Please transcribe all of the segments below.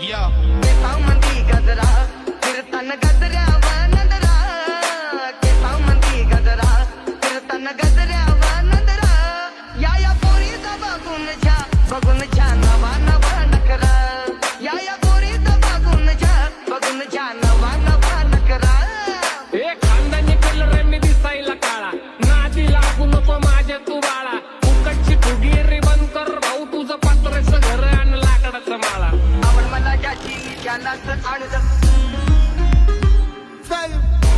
केसांमंदी गजरा फिरताना गजऱ्यावर नजरा, केसांमंदी गजरा फिरताना गजऱ्यावर नजरा, या पोरीचा बघून छा नवा नवा नखरा, या पोरीचा बघून छा नवा नवा नखरा. एक खानदानी कलर मी दिसायला काळा, नादी लागू नको माझ्या तू बाळा, फुकटची फुगीरी बंद कर भाऊ, तुझं पात्रच घर आणि लाकडाचा माळा. आवड मला ज्याची त्यालाच आणत,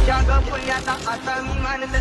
जग पुण्याचा आता मी मानत.